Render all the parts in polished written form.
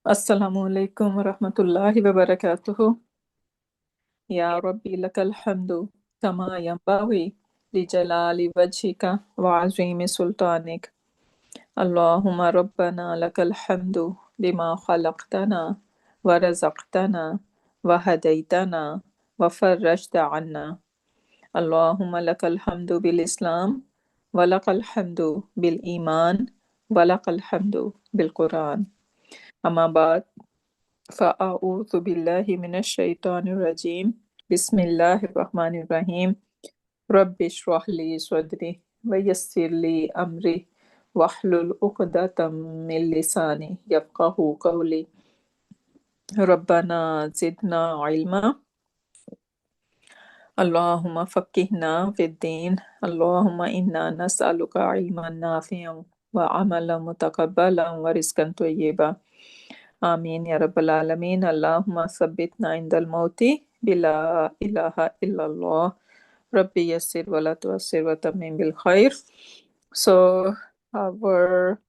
Assalamu alaikum wa rahmatullahi wa barakatuhu. Ya Rabbi lakal hamdu kama yanbaghi li jalali wajhika wa azimi sultanik. Allahumma rabbana lakal hamdu bima khalaqtana wa razaqtana wa hadaytana wa farrajta anna. Allahumma lakal hamdu bil Islam wa lakal hamdu bil Iman wa lakal hamdu bil Quran. Amma ba'd. فأعوذ بالله من الشيطان الرجيم بسم الله الرحمن الرحيم رب اشرح لي صدري ويسر لي أمري واحلل عقدة من لساني يفقه قولي ربنا زدنا علما اللهم فقهنا في الدين اللهم إنا نسألك علما نافعا وعملا متقبلا ورزقا طيبا آمين يا رب العالمين. اللهم ثبتنا عند الموت بلا إله إلا الله ربي يسر ولا تعسر وتمم بالخير. So our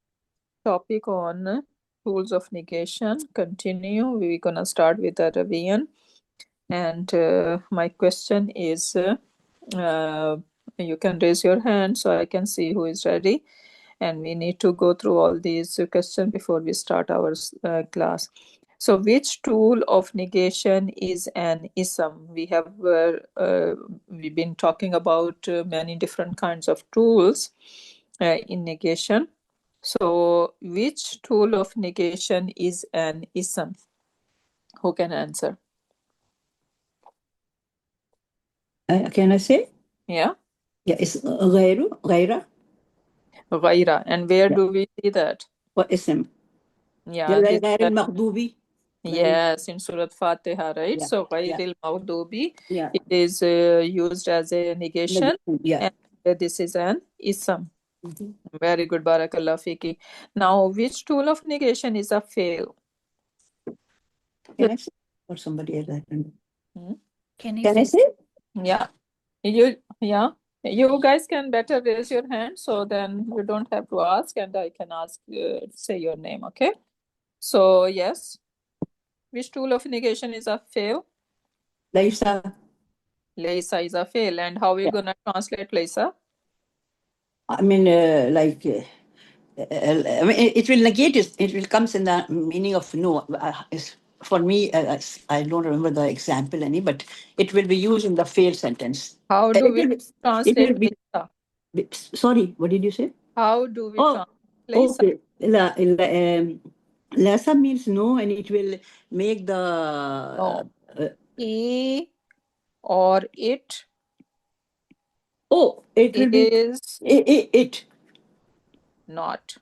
topic on tools of negation continue. We're gonna start with the revision, and my question is you can raise your hand so I can see who is ready, and we need to go through all these questions before we start our class. So which tool of negation is an ism? We've been talking about many different kinds of tools in negation. So which tool of negation is an ism? Who can answer? Can I say? Yeah. Yeah, it's غيرة. غيرة. And where Yeah. do we see that? What ism? Yeah. غير المغضوبي. Yes, in Surah Fatiha, right? Yeah. So Yeah. غير المغضوب, Yeah. it is used as a negation, Yeah. and this is an ism. Mhm. Very good, Barakallah Fiki. Now, which tool of negation is a fail? Can I say? Or somebody else? Hmm? Can I say? Yeah. You guys can better raise your hand, so then you don't have to ask, and I can ask, say your name, okay? So, yes. Which tool of negation is a fail? ليس. Laysa is a fail. And how are you Yeah. gonna translate Laysa? I mean, I mean, it will negate it. It will comes in the meaning of no. For me, I don't remember the example any, but it will be used in the fail sentence. How do we It translate will be. Laysa? Sorry, what did you say? How do we Oh, translate Laysa? okay. Lasa means no, and it will make the No. He or it it will be is it. not.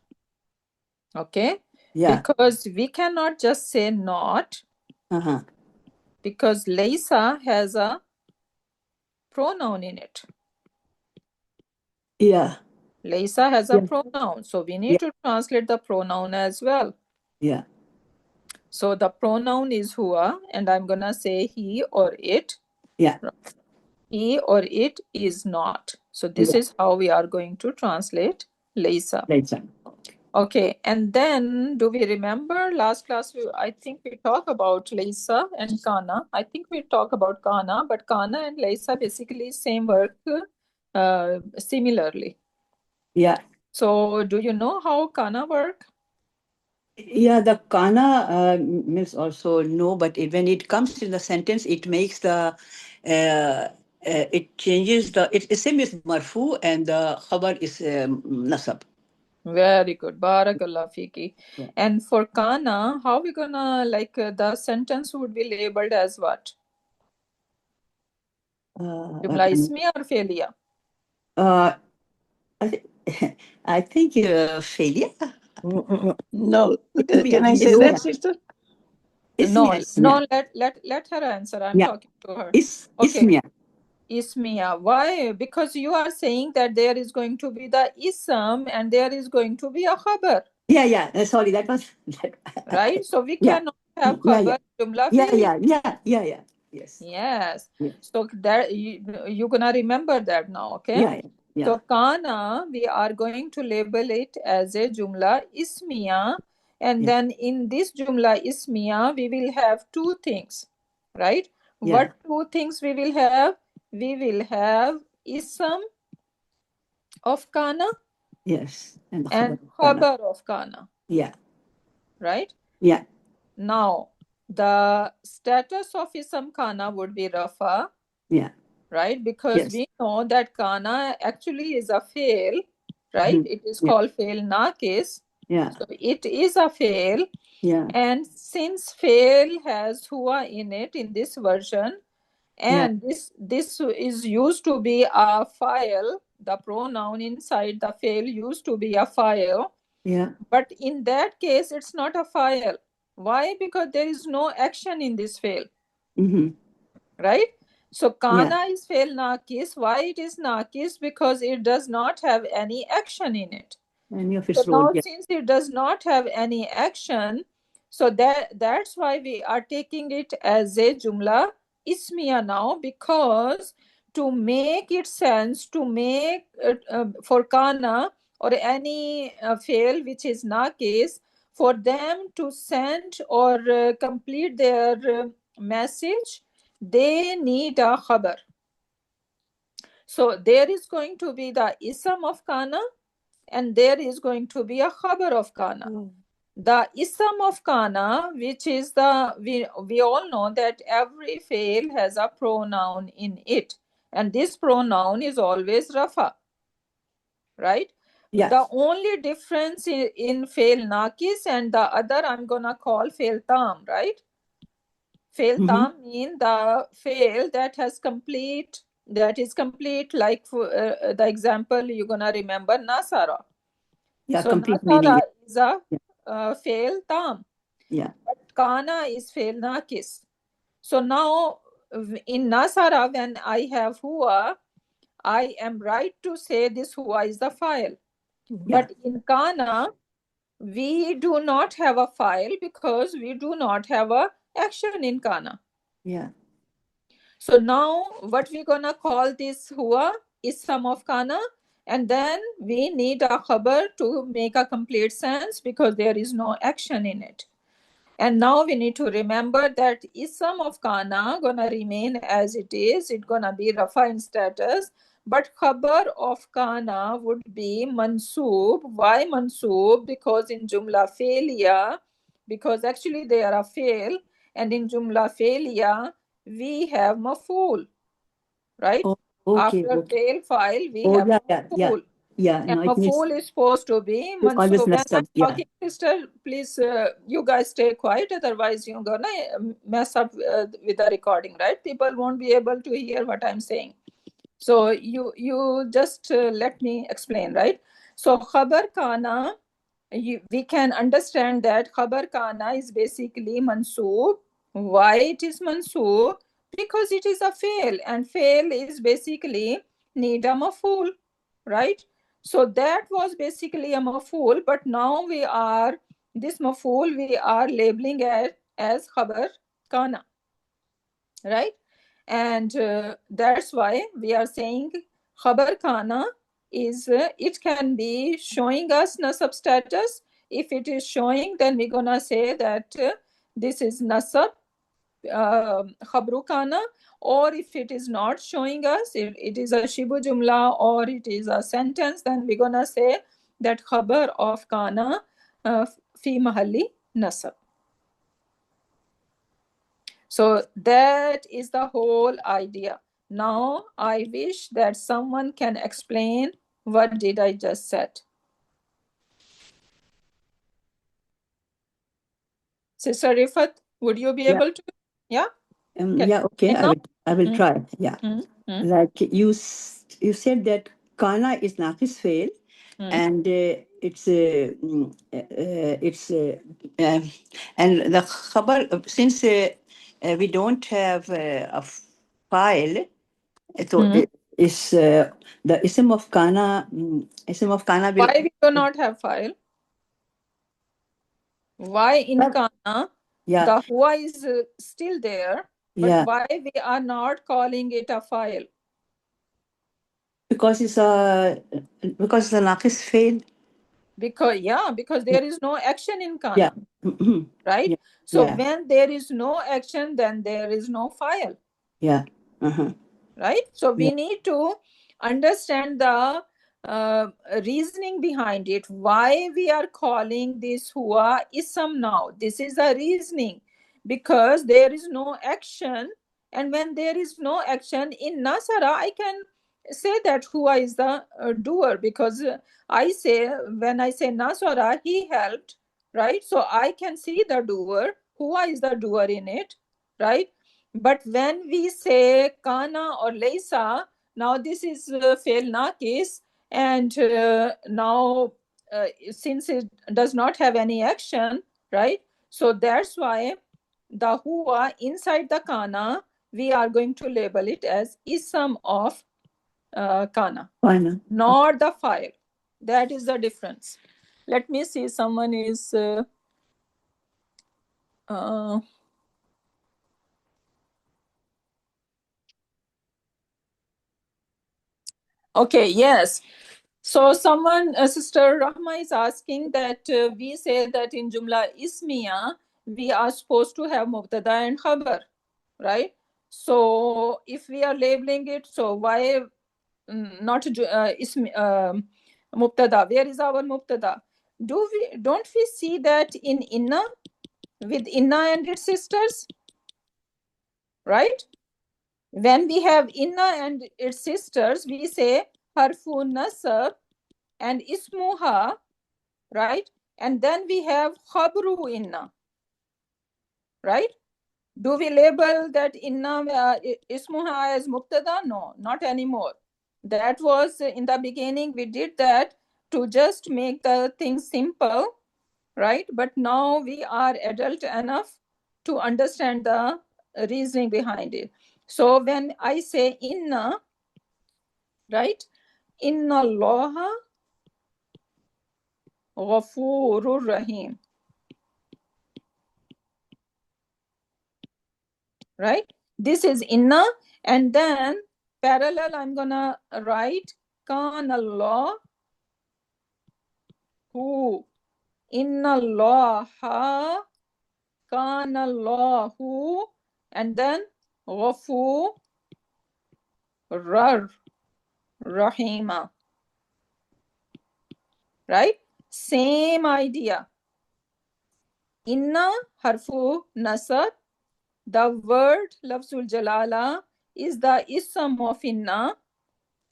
Okay? Yeah. Because we cannot just say not, Uh-huh. because Laysa has a pronoun in it. Yeah. Laysa has a Yeah. pronoun. So we Yeah. need to translate the pronoun as well. Yeah. So the pronoun is huwa, and I'm gonna say he or it. Yeah. He or it is not. So this Yeah. is how we are going to translate Laysa. Lisa. Okay, and then do we remember last class? I think we talked about Laysa and Kana. I think we talked about Kana, but Kana and Laysa basically same work similarly. Yeah. So do you know how Kana work? Yeah, the kana means also no, but when it comes in the sentence, it makes the it changes the it's same as marfu and the khabar is nasab. Very good. Barakallah fiki. Yeah. And for Kana, how we gonna like the sentence would be labeled as what? Jumla ismiya or failure? I, I think failure. No, Ismiya, can I say that, sister? No, ismiya. let her answer. I'm Yeah. talking to her. Okay. Ismiya. Ismiya. Why? Because you are saying that there is going to be the ism and there is going to be a khabar. Yeah. Sorry, that was right. So we yeah. cannot have Yeah. khabar jumla Yeah. failure. Yeah. Yes. Yes. Yes. So that you're gonna remember that now, okay? Yeah. So kana, we are going to label it as a jumla ismiya, And then in this Jumla Ismiya, we will have two things, right? Yeah. What two things we will have? We will have Ism of Kana Yes. And Khabar of Kana. Yeah. Right? Yeah. Now, the status of Ism Kana would be Rafa. Yeah. Right? Because we know that Kana actually is a fail, right? It is called fail Naqis. Yeah. So it is a fail. Yeah. And since fail has Hua in it in this version, and this is used to be a file, the pronoun inside the fail used to be a file. Yeah. But in that case, it's not a file. Why? Because there is no action in this fail. Right? So Kana is fail Naqis. Why it is Naqis? Because it does not have any action in it. Any of its So role. now since it does not have any action, so that's why we are taking it as a Jumla Ismiya now, because to make it sense, to make for Kana or any fail which is Naqis, for them to send or complete their message, they need a khabar. So there is going to be the ism of Kana and there is going to be a khabar of Kana. The ism of Kana, which is we all know that every fail has a pronoun in it, and this pronoun is always Rafa. Right? Yes. The only difference in fail Naqis and the other I'm gonna call fail Tam, right? Fail Tam mean the fail that is complete, like for, the example you're gonna remember Nasara. Yeah, So complete Nasara meaning. is a fail Tam. Yeah. But Kana is fail Naqis. So now in Nasara, when I have Hua, I am right to say this Hua is the file. But in Kana, we do not have a file because we do not have a action in Kana. Yeah. So now what we're gonna call this Hua is sum of Kana, and then we need a khabar to make a complete sense because there is no action in it. And now we need to remember that ism of Kana gonna remain as it is. It's gonna be Rafa in status, but khabar of Kana would be mansoob. Why mansoob? Because in Jumla Failia, because actually they are a fail, and in Jumla Failia we have maf'ul, right? Oh, okay. After fail file we Oh, have maf'ul. Yeah. And No, it needs maf'ul is supposed to be to always mansoob. When mess I'm up. Yeah. talking, sister, please, you guys stay quiet. Otherwise, you're gonna mess up with the recording, right? People won't be able to hear what I'm saying. So you just let me explain, right? So khabar kana, we can understand that khabar kana is basically mansoob. Why it is mansoob? Because it is a fail, and fail is basically need a maf'ul, right? So that was basically a maf'ul, but now this maf'ul we are labeling it as khabar kana, right? And that's why we are saying khabar kana is it can be showing us nasab status. If it is showing, then we're gonna say that this is nasab khabru kana. Or if it is not showing us, it is a shibu jumla or it is a sentence, then we're gonna say that khabar of kana fi mahalli nasab. So that is the whole idea. Now I wish that someone can explain what did I just said. Sister Rifat, would you be able to? Yeah. Yeah. Okay. I will try. Yeah. Like you said that kana is naqis fail, and and the khabar, since we don't have a file, so is the ism of kana will. Why we do not have file? Why in kana the hua is still there, but why we are not calling it a file? Because it's a naqis fail. Because there is no action in kana. Yeah. Right? Yeah. So Yeah. when there is no action, then there is no file. Yeah. Uh-huh. Right? So we Yeah. need to understand the reasoning behind it. Why we are calling this hua ism now? This is a reasoning, because there is no action, and when there is no action in nasara, I can say that hua is the doer, because when I say nasara, he helped, right? So I can see the doer. Hua is the doer in it, right? But when we say kana or leisa, now this is fail nakis, and now since it does not have any action, right? So that's why the hua inside the kana, we are going to label it as ism of kana, Fine. not the file. That is the difference. Let me see, someone is okay, yes. So someone, Sister Rahma is asking that we say that in Jumla Ismiya, we are supposed to have Mubtada and Khabar, right? So if we are labeling it, so why not Mubtada? Where is our Mubtada? Don't we see that in Inna, with Inna and its sisters, right? When we have Inna and its sisters, we say Harfu Nasab and Ismuha, right? And then we have khabru inna, right? Do we label that inna ismuha as mubtada? No, not anymore. That was in the beginning, we did that to just make the thing simple, right? But now we are adult enough to understand the reasoning behind it. So when I say inna, right? Inna allaha ghafurur rahim, right? This is inna, and then parallel I'm gonna write kan Allah hu, inna allaha kan Allahu, and then ghafur rahima, right? Same idea. Inna harfu nasab, the word lafzul jalala is the ism of inna.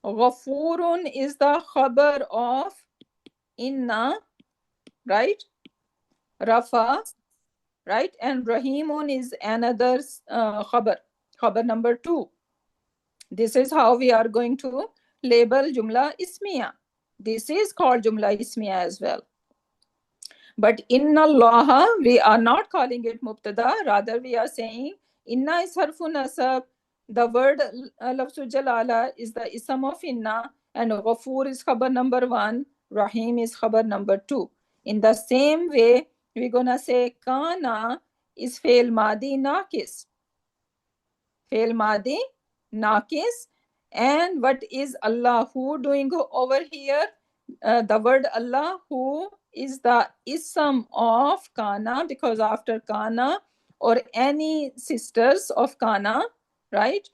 Ghafurun is the khabar of inna, right? Rafa, right? And Rahimun is another khabar number 2. This is how we are going to label Jumla Ismiya. This is called Jumla Ismiya as well. But Inna Allah, we are not calling it Mubtada. Rather, we are saying Inna is harfu nasab. The word Lafzul Jalala is the ism of Inna, and Ghafur is khabar number 1, Rahim is khabar number 2. In the same way, we're gonna say Kana is fail Madi Nakis. Fail Madi Nakis. And what is Allahu doing over here? The word Allahu is the ism of Kana, because after Kana or any sisters of Kana, right?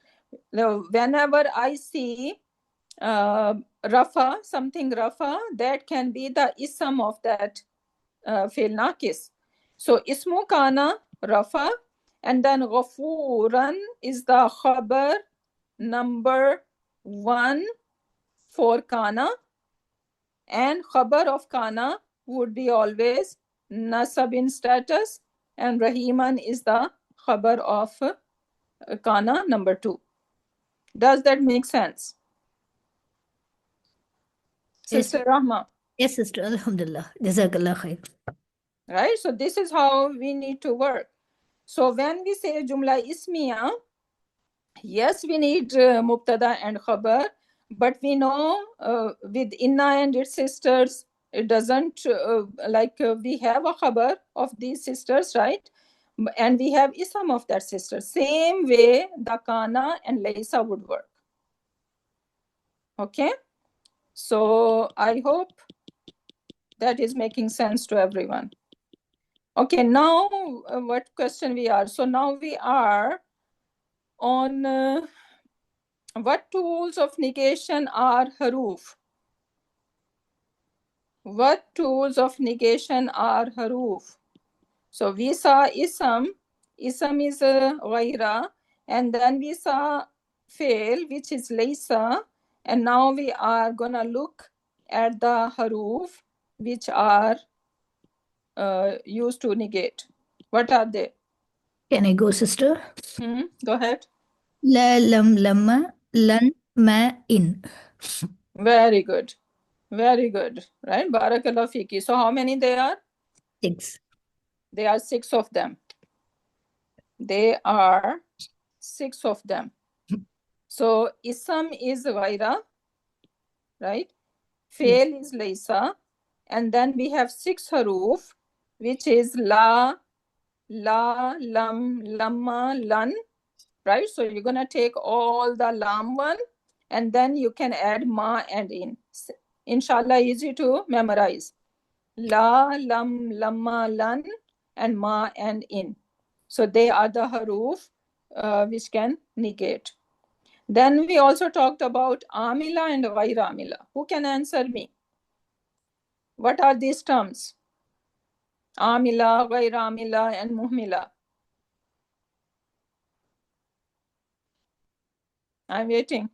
Whenever I see Rafa, something Rafa, that can be the ism of that fail nakis. So ismu Kana, Rafa, and then Ghafuran is the khabar number 1 for Kana, and khabar of Kana would be always nasab in status, and Rahiman is the khabar of Kana number 2. Does that make sense? Yes. Sister Rahma. Yes, sister. Alhamdulillah. Jazakallah khair. Right? So this is how we need to work. So when we say Jumla Ismiya, yes, we need Mubtada and Khabar, but we know with Inna and its sisters, it doesn't we have a Khabar of these sisters, right? And we have Isam of that sister. Same way the Kana and Laysa would work. Okay? So I hope That is making sense to everyone. Okay, now what question we are? So now we are on what tools of negation are haruf? What tools of negation are haruf? So we saw ism. Ism is ghaira. And then we saw fail, which is laysa. And now we are gonna look at the haruf, which are used to negate. What are they? Can I go, sister? Go ahead. La, lam, lamma, lan, ma, in. Very good. Very good. Right? Barakallah fiki. So how many they are? 6. There are 6 of them. There are 6 of them. So ism is ghaira, right? Fail is laysa. And then we have 6 haruf, which is la, lam, lamma, lan, right? So you're going to take all the lam one, and then you can add ma and in. Inshallah, easy to memorize. La, lam, lamma, lan, and ma and in. So they are the haruf which can negate. Then we also talked about amila and ghair amila. Who can answer me? What are these terms? Amila, ghair amila, and muhmila. I'm waiting.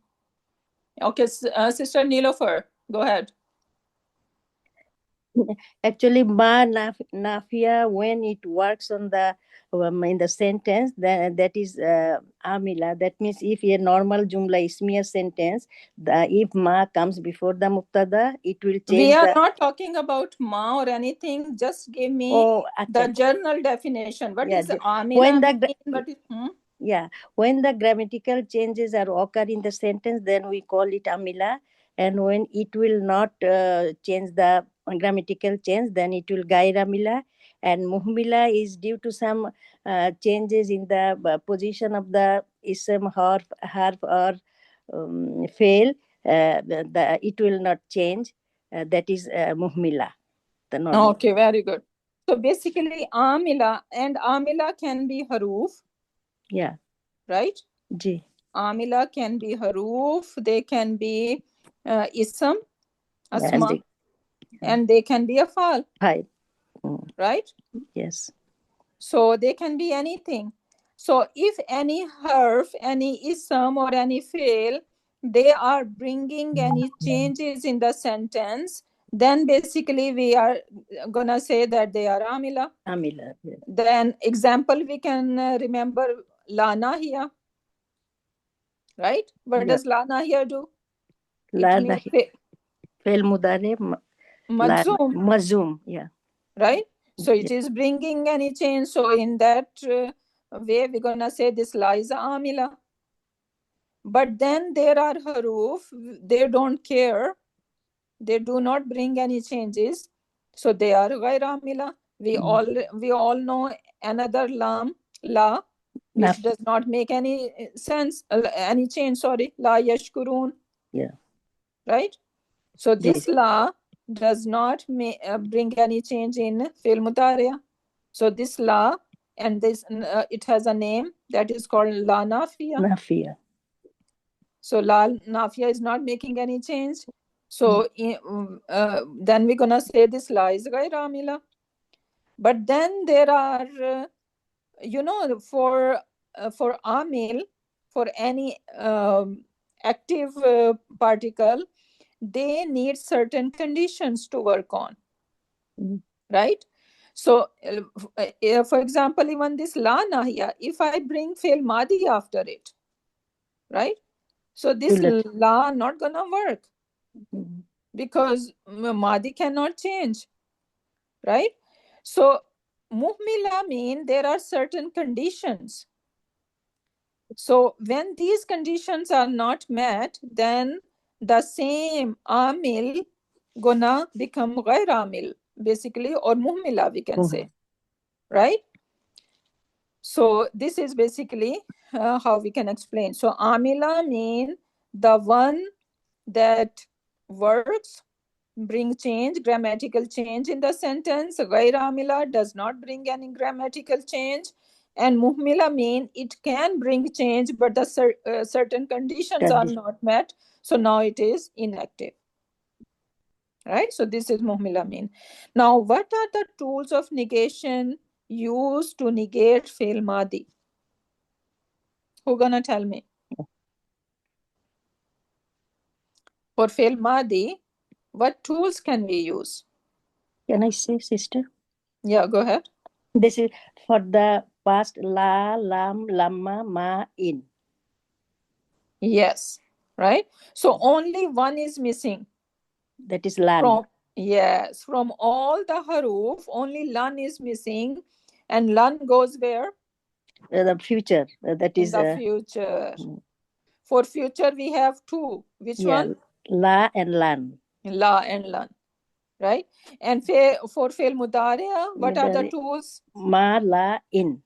Okay, Sister Nilofer, go ahead. Actually, nafia, when it works on the in the sentence, that is amila. That means if a normal jumla ismiya sentence, if ma comes before the mubtada, it will change. We are not talking about ma or anything. Just give me the general definition. What is amila? When the grammatical changes are occur in the sentence, then we call it amila. And when it will not change the grammatical change, then it will gair amila. And muhmila is due to some changes in the position of the ism, harf or fail. It will not change. That is muhmila. Okay, very good. So basically, amila and amila can be haruf. Yeah. Right? Ji. Amila can be haruf. They can be ism, asma, and they can be afal. Right? Yes. So they can be anything. So if any harf, any ism, or any fail, they are bringing any changes in the sentence, then basically we are gonna say that they are amila. Amila. Yes. Then example we can remember la nahiya. Right? What does la nahiya do? La nahiya. Fail mudare mazum. Yeah. Right? So it is bringing any change. So in that way, we're gonna say this la is amila. But then there are haruf, they don't care. They do not bring any changes. So they are ghair amila. We all know another lam, la, which does not make any sense, any change, sorry. La yashkurun. Yeah. Right? So this la does not bring any change in fi'l mudariya. So this la, and this it has a name that is called la nafiya. Nafiya. So la nafiya is not making any change. So then we're gonna say this la is ghair amila. But then there are, for amil, for any active particle, they need certain conditions to work on. Right? So for example, even this la nahiya, if I bring fail madi after it, right? So this la not gonna work because madi cannot change, right? So muhmila mean there are certain conditions. So when these conditions are not met, then the same amil gonna become ghair amil, basically, or muhmila we can say, right? So this is basically how we can explain. So amila mean the one that works bring change, grammatical change in the sentence. Ghair amila does not bring any grammatical change. And muhmila mean it can bring change, but the certain conditions are not met. So now it is inactive. Right? So this is muhmila mean. Now, what are the tools of negation used to negate fail madi? Who gonna tell me? For fail madi, what tools can we use? Can I say, sister? Yeah, go ahead. This is for the past la, lam, lamma, ma, in. Yes, right? So only one is missing. That is lan. From all the haruf, only lan is missing. And lan goes where? The future. That is in the future. For future, we have two. Which one? La and lan. La and lan. Right? And for fail mudariya, what are the tools? Ma, la, in.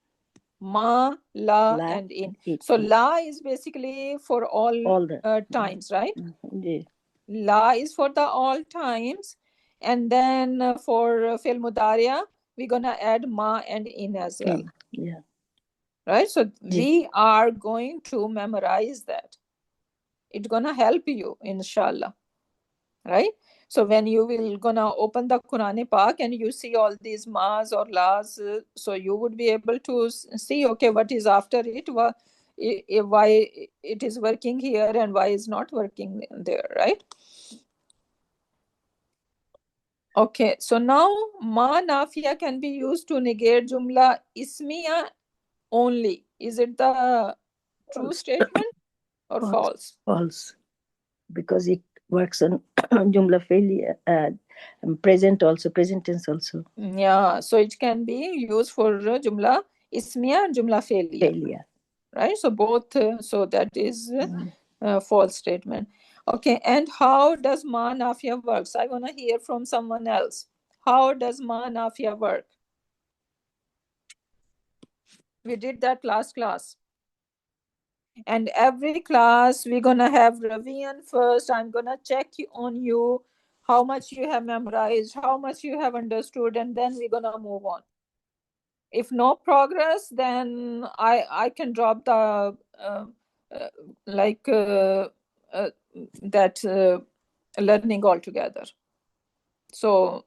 Ma, la, and in. So la is basically for all the times, right? Yeah. La is for the all times. And then for fail mudariya, we're going to add ma and in as well. Yeah. Right? So we are going to memorize that. It's going to help you, inshallah. Right? So when you will gonna open the Quran Pak and you see all these ma's or la's, so you would be able to see, okay, what is after it, why it is working here and why is not working there, right? Okay, so now ma nafiya can be used to negate jumla ismiya only. Is it the true statement or false? False. Because it works on jumla failure, present also, present tense also. Yeah, so it can be used for jumla ismiya and jumla failure. Right? So both, so that is a false statement. Okay, and how does ma nafiya works? I want to hear from someone else. How does ma nafiya work? We did that last class. And every class, we're going to have revision first. I'm going to check on you, how much you have memorized, how much you have understood, and then we're going to move on. If no progress, then I can drop the learning altogether. So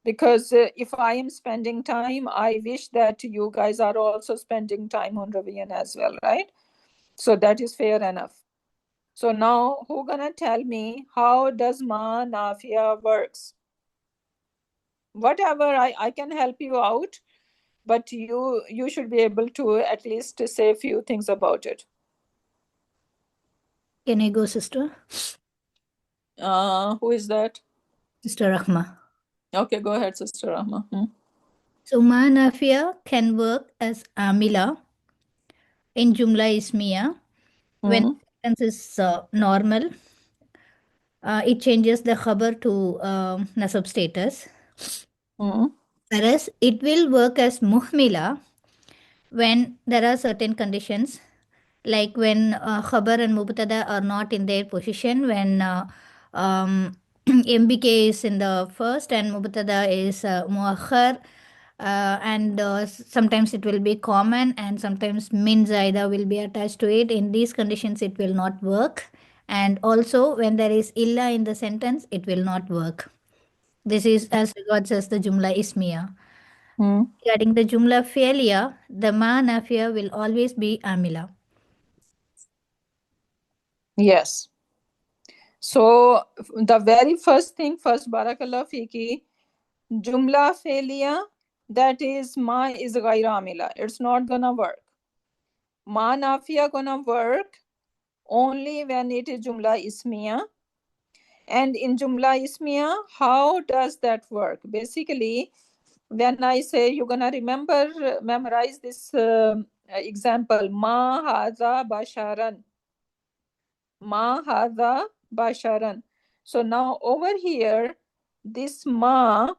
because if I am spending time, I wish that you guys are also spending time on revision as well, right? So that is fair enough. So now who gonna tell me how does ma nafiya works? Whatever, I can help you out, but you should be able to at least say a few things about it. Can I go, sister? Who is that? Sister Rahma. Okay, go ahead, Sister Rahma. So ma nafiya can work as amila in jumla ismiya when the sentence is normal. It changes the khabar to nasab status. Whereas it will work as muhmila when there are certain conditions, like when khabar and mubtada are not in their position, when MBK is in the first and mubtada is muakhar, and sometimes it will be common and sometimes min zaida will be attached to it. In these conditions, it will not work. And also when there is illa in the sentence, it will not work. This is as regards as the jumla ismiya. Regarding the jumla failure, the ma nafiya will always be amila. Yes. So the very first thing first, barakallah fiki, jumla failure, that is ma is ghair amila. It's not gonna work. Ma nafiya gonna work only when it is jumla ismiya. And in jumla ismiya, how does that work? Basically, when I say, you're gonna memorize this example, ma hadha basharan. Ma hadha basharan. So now over here, this ma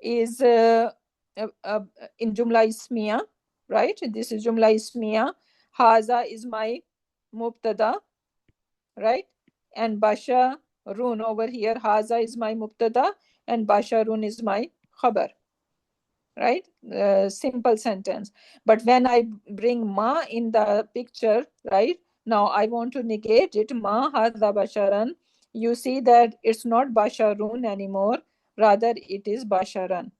is in jumla ismiya, right? This is jumla ismiya. Haza is my mubtada, right? And basha Run over here, haza is my mubtada and basharun is my khabar, right? Simple sentence. But when I bring ma in the picture, right, now I want to negate it, ma hadha basharan. You see that it's not basharun anymore, rather it is basharan,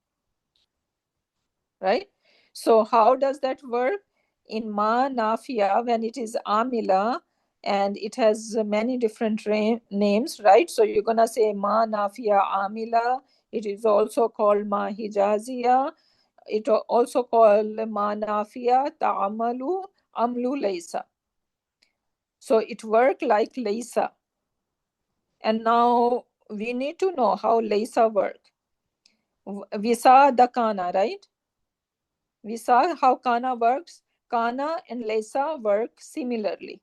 right? So how does that work? In ma nafiya, when it is amila and it has many different names, right? So you're gonna say ma nafiya amila. It is also called ma hijaziya. It also called ma nafiya ta'amalu amlu laysa. So it work like laysa. And now we need to know how laysa work. We saw the kana, right? We saw how kana works. Kana and laysa work similarly,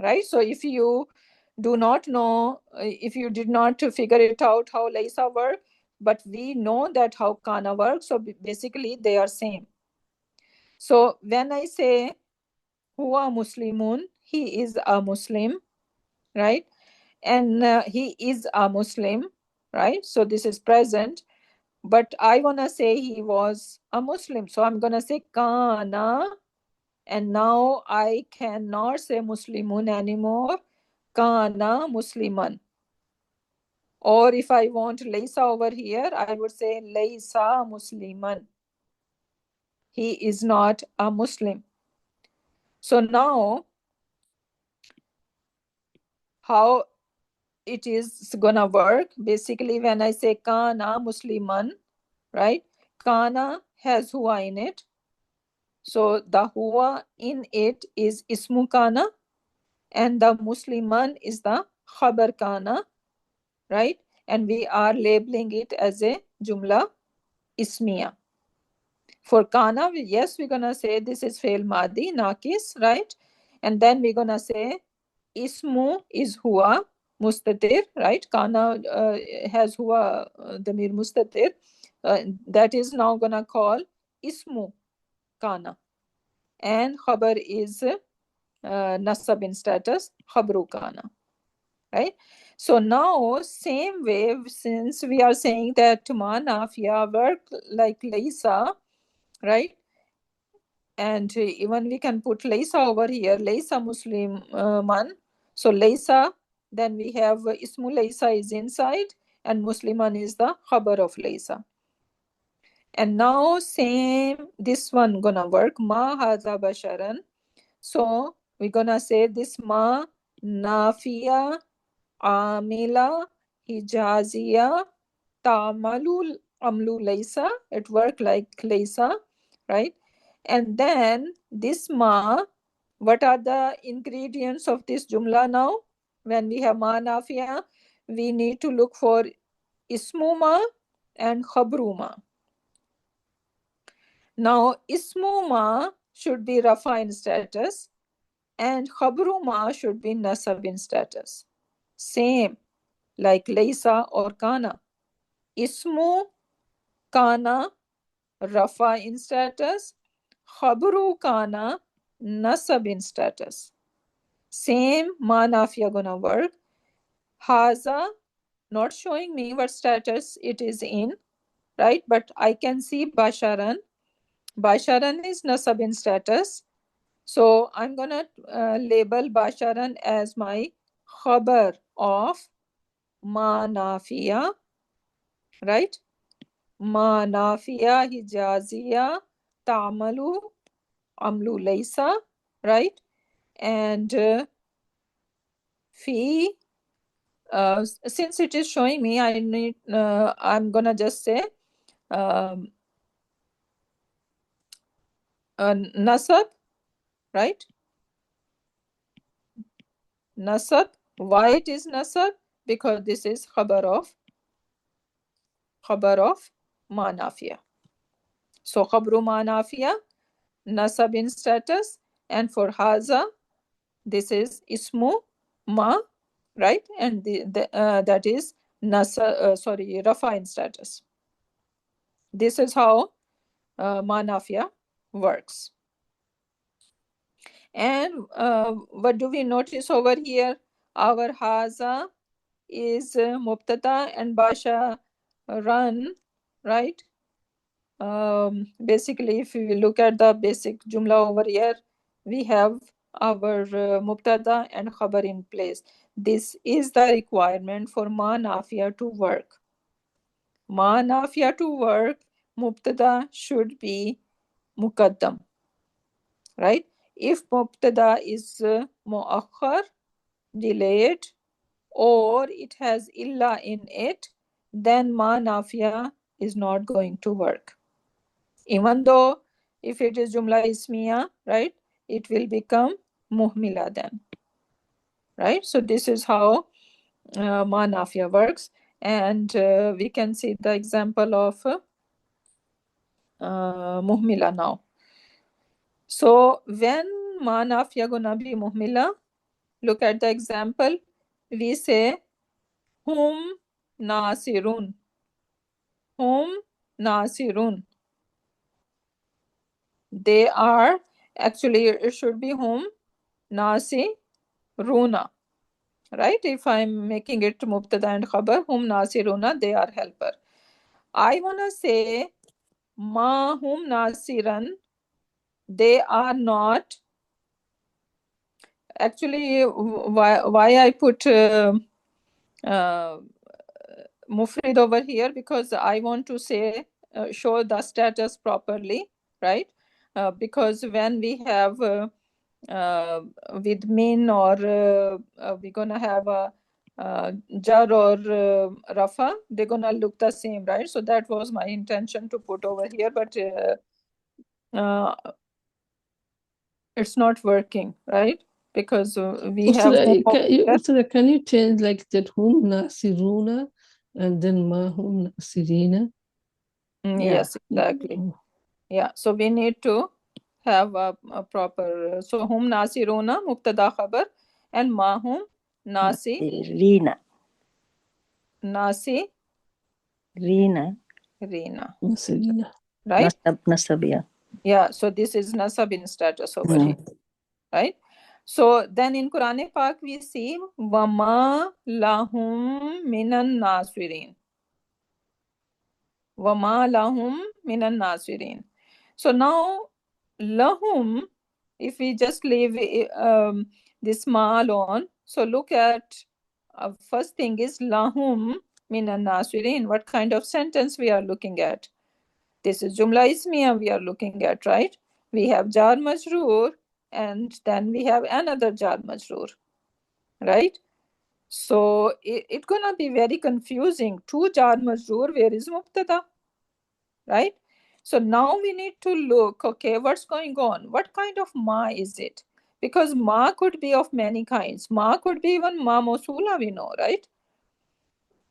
right? So if you do not know, if you did not figure it out how laysa work, but we know that how kana works, so basically they are same. So when I say huwa muslimun, he is a Muslim, right? And he is a Muslim, right? So this is present, but I want to say he was a Muslim. So I'm going to say kana, and now I cannot say muslimun anymore. Kana musliman. Or if I want laysa over here, I would say laysa musliman. He is not a Muslim. So now how it is gonna work? Basically, when I say kana musliman, right? Kana has huwa in it. So the huwa in it is ismu kana, and the musliman is the khabar kana, right? And we are labeling it as a jumla ismiya. For kana, yes, we're gonna say this is fail madi, nakis, right? And then we're gonna say ismu is huwa mustatir, right? Kana has huwa damir mustatir. That is now gonna call ismu kana. And khabar is nasab in status, khabru kana, right? So now same way, since we are saying that ma nafiya work like laysa, right? And even we can put laysa over here, laysa muslim man. So laysa, then we have ismu laysa is inside and musliman is the khabar of laysa. And now same, this one gonna work, ma hadha basharan. So we're gonna say this ma nafiya amila hijaziya ta'malul amlu laysa. It work like laysa, right? And then this ma, what are the ingredients of this jumla now? When we have ma nafiya, we need to look for ismu ma and khabru ma. Now ismu ma should be rafa in status and khabru ma should be nasab in status. Same like laysa or kana. Ismu kana rafa in status, khabru kana nasab in status. Same ma nafiya gonna work. Haza not showing me what status it is in, right? But I can see basharan. Basharan is nasab in status. So I'm gonna label basharan as my khabar of ma nafiya, right? Ma nafiya hijaziya ta'malu amlu laysa, right? And fi, since it is showing me, I'm gonna just say nasab, right? Nasab. Why it is nasab? Because this is khabar of ma nafiya. So khabru ma nafiya, nasab in status, and for haza, this is ismu ma, right? And that is rafa in status. This is how ma nafiya works. And what do we notice over here? Our haza is mubtada and Basha run, right? Basically, if we look at the basic jumla over here, we have our mubtada and khabar in place. This is the requirement for ma nafiya to work. Ma nafiya to work, mubtada should be muqaddam, right? If mubtada is muakhar, delayed, or it has illa in it, then ma nafiya is not going to work. Even though if it is jumla ismiya, right, it will become muhmila then, right? So this is how ma nafiya works, and we can see the example of muhmila now. So when ma nafiya gonna be muhmila, look at the example. We say hum nasirun. Hum nasirun. They are, actually it should be hum nasiruna, right? If I'm making it mubtada and khabar, hum nasiruna, they are helper. I wanna say ma hum nasiran, they are not. Actually, why I put mufrid over here, because I want to say show the status properly, right? Because when we have with min, or we're gonna have a jar or rafa, they're gonna look the same, right? So that was my intention to put over here, but uh, it's not working, right? Because we have home over here. Can you change like that hum nasiruna and then ma hum nasirina? Yes, exactly. Yeah, so we need to have a proper, so hum nasiruna mubtada khabar, and ma hum Rina. nasi Rina. rina, Nasirina. right? Nasab, Yeah, so this is nasab in status over here, right? So then in Quran Pak we see wama lahum minan nasirin. Wama lahum minan nasirin. So now lahum, if we just leave this ma alone, so look at first thing is lahum minan nasirin. What kind of sentence we are looking at? This is jumla ismiya we are looking at, right? We have jar majroor, and then we have another jar majroor, right? So it's gonna be very confusing. Two jar majroor, where is mubtada, right? So now we need to look, okay, what's going on? What kind of ma is it? Because ma could be of many kinds. Ma could be even ma mosula, we know, right?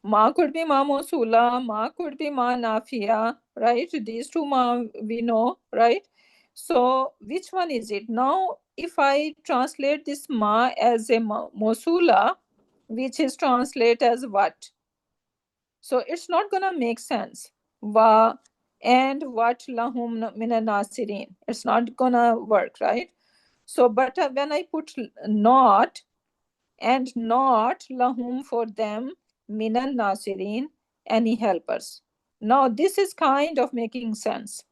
Ma could be ma mosula, ma could be ma nafiya, right? These two ma we know, right? So which one is it? Now, if I translate this ma as a mosula, which is translate as what? So it's not gonna make sense. Wa and what lahum minan nasirin. It's not gonna work, right? So, but when I put not and not lahum for them minan nasirin, any helpers. Now this is kind of making sense,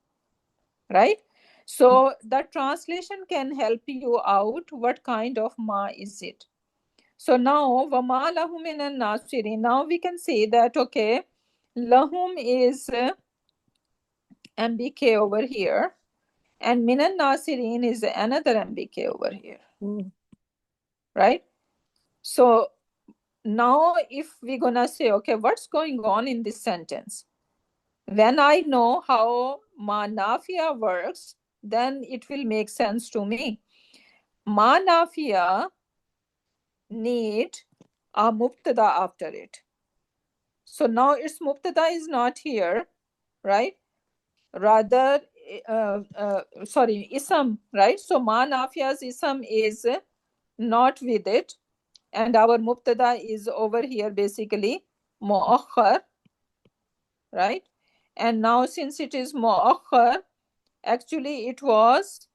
right? So the translation can help you out. What kind of ma is it? So now wama lahum minan nasirin. Now we can see that, okay, lahum is MBK over here, and minan nasirin is another MBK over here, right? So now if we're gonna say, okay, what's going on in this sentence? When I know how ma nafiya works, then it will make sense to me. Ma nafiya need a mubtada after it. So now its mubtada is not here, right? Rather, isam, right? So ma nafiya's isam is not with it, and our mubtada is over here, basically mu'akhar, right? And now since it is mu'akhar, actually it was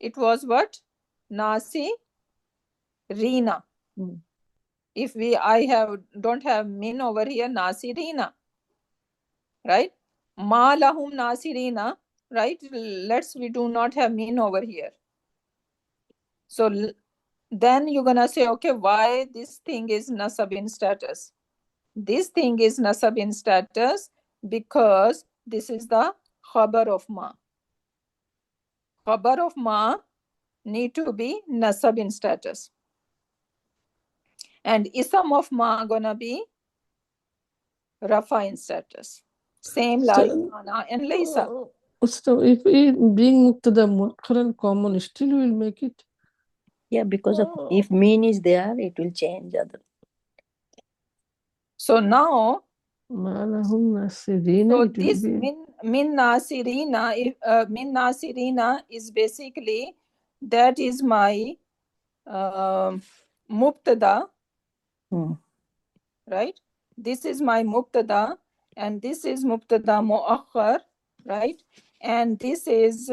what? Nasi rina. if I don't have min over here, nasirina, right? Ma lahum nasirina, right? We do not have min over here. So then you're gonna say, okay, why this thing is nasab in status? This thing is nasab in status because this is the khabar of ma. Khabar of ma need to be nasab in status. And isam of ma gonna be rafa in status. Same like ana and laysa. So if it being mubtada muakhar and common, still will make it. Yeah, because of if mean is there, it will change other. So now, Malahum nasirina, so it will this be. min nasirina is basically, that is my mubtada, right? This is my mubtada, and this is mubtada muakhar, right? And this is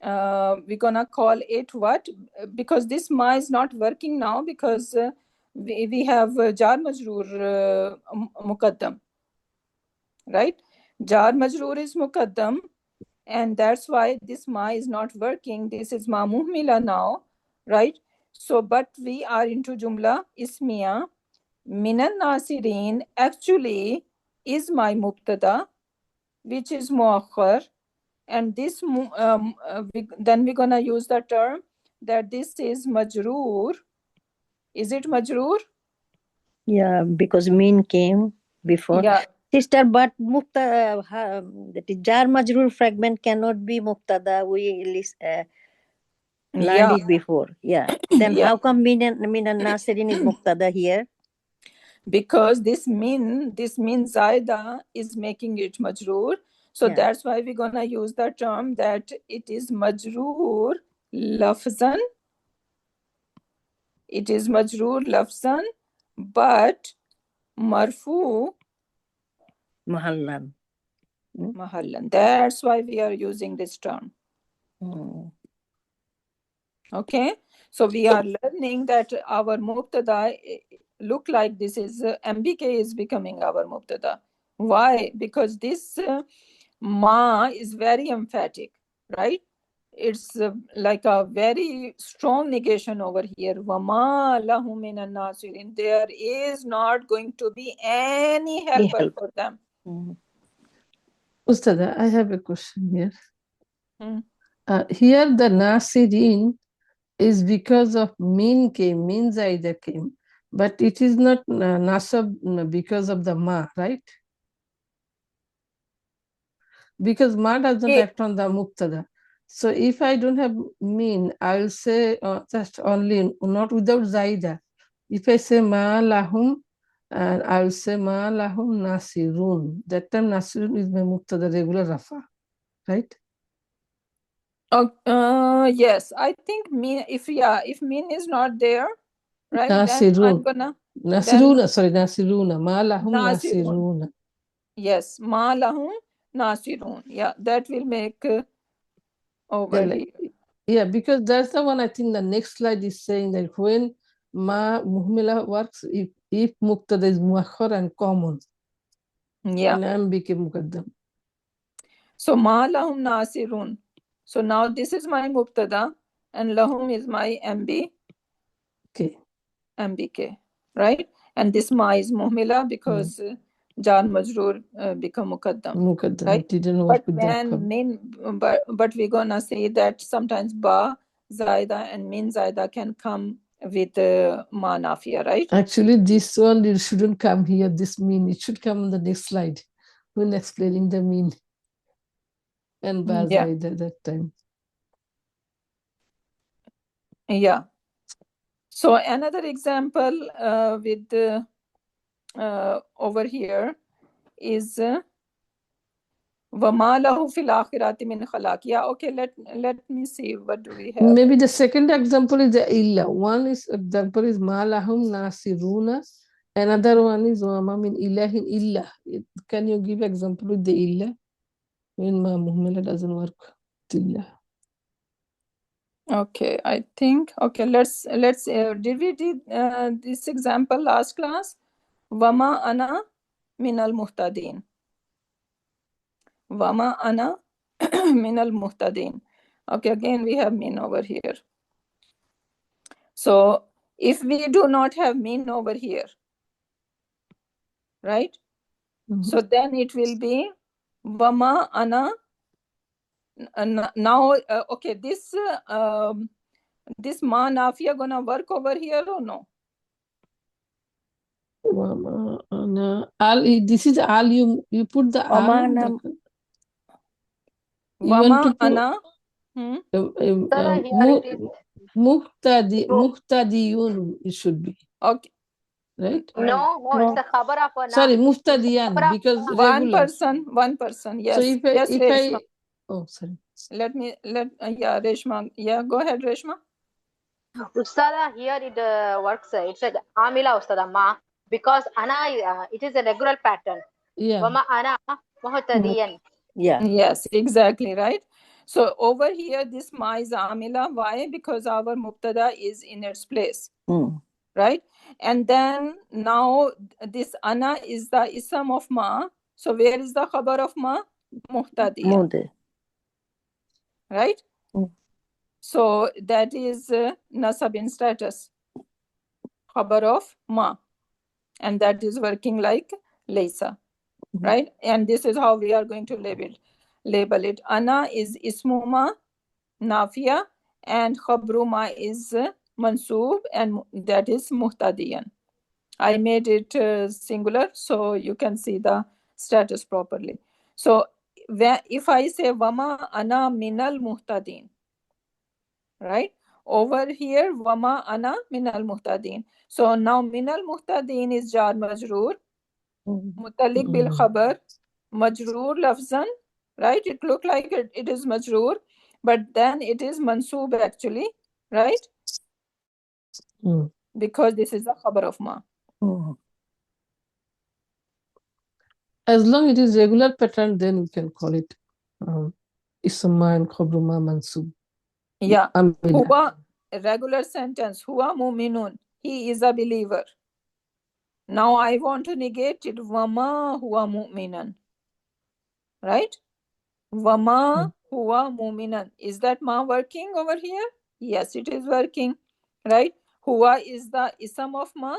we're gonna call it what? Because this ma is not working now because we have jar majroor muqaddam, right? Jar majroor is muqaddam, and that's why this ma is not working. This is ma muhmila now, right? So but we are into jumla ismiya. Minan nasirin actually is my mubtada, which is muakhar, and this then we're gonna use the term that this is majroor. Is it majroor? Yeah, because mean came before. Yeah. Sister, but that is jar majrur fragment cannot be muktada. We learned Yeah. it before. Yeah. Then Yeah, how come minan nasirin is muktada here? because this min zaida is making it majroor, so Yeah. that's why we're gonna use the term that it is majroor lafzan. It is majroor lafzan, but marfu Mahallan. mahallan. That's why we are using this term. Okay, so we are learning that our mubtada look like this is mbk is becoming our mubtada. Why? Because this ma is very emphatic, right? It's like a very strong negation over here. Wama lahum minan nasirin. There is not going to be any helper for them. Ustada, I have a question here. Here the nasirin is because of min came, min zaida came, but it is not nasab because of the ma, right? Because ma does not act on the mubtada. So if I don't have min, I'll say just only, not without zaida. If I say ma lahum, and I'll say ma lahum nasirun. That time nasirun is my mubtada, regular rafa, right? Yes, I think min, if min is not there, right, then Nasirun. I'm gonna Nasiruna, sorry, nasiruna. Ma lahum nasirun. nasiruna. Yes, ma lahum nasirun. Yeah, that will make over Yeah, here. yeah, because that's the one I think the next slide is saying that when ma muhmila works, if mubtada is muakhar and common. Yeah. And am became muqaddam. So ma lahum nasirun. So now this is my mubtada and lahum is my MB. Okay. MBK, right? And this ma is muhmila because jar majroor become muqaddam. Muqaddam, right? didn't work But with when min, but we're gonna say that sometimes ba zaida and min zaida can come with ma nafia, right? Actually, this one it shouldn't come here. This mean it should come on the next slide when explaining the mean and ba Yeah. zaida that time. Yeah. So another example with over here is وَمَا لَهُ فِي الْآخِرَةِ مِنْ خَلَاقٍ. Yeah, okay, let me see, what do we have? Maybe the second example is the illa. One is example is ma lahum nasiruna. Another one is wama min ilahin illa. Can you give example with the illa? When ma muhmila doesn't work. Illa. Okay, I think, okay, let's did we did this example last class? Wama ana minal muhtadin. Wama ana minal muhtadin. Okay, again we have min over here. So if we do not have min over here, right? So then it will be Vama ana. Now, okay, this ma nafiya gonna work over here or no? Al, this is al, you put the al. Omana. You want to Vama put ana. Muhtadiyun, it should be. Okay. Right? No, it's a khabar of a Sorry, Muhtadiyan, because One regular. person, yes. So if Reshma. Oh, sorry. Yeah, Reshma. Yeah, go ahead, Reshma. Ustada, here it works. It's a amila ustada ma, because ana it is a regular pattern. Yeah. Wama ana muhtadiyan. Yeah. Yes, exactly right. So over here, this ma is amila. Why? Because our mubtada is in its place. Right? And then now this ana is the ism of ma. So where is the khabar of ma? Muhtadiyan. Right? So that is nasab in status. Khabar of ma. And that is working like laysa. Right? And this is how we are going to label it. Ana is ismu ma, nafiya, and khabru ma is mansoob, and that is muhtadiyan. I made it singular so you can see the status properly. So if I say Vama ana minal muhtadin, right? Over here, Vama ana minal muhtadin. So now minal muhtadin is jar majroor, mutalik bil khabar, majroor lafzan, right? It look like it is majroor, but then it is mansoob actually, right? Because this is the khabar of ma. As long as it is regular pattern, then we can call it Isma and Khobruma Mansub. Yeah. Huwa, regular sentence. Huwa mu'minun. He is a believer. Now I want to negate it. Wama huwa mu'minan. Right? Wama huwa mu'minan. Is that ma working over here? Yes, it is working. Right? Huwa is the ism of ma,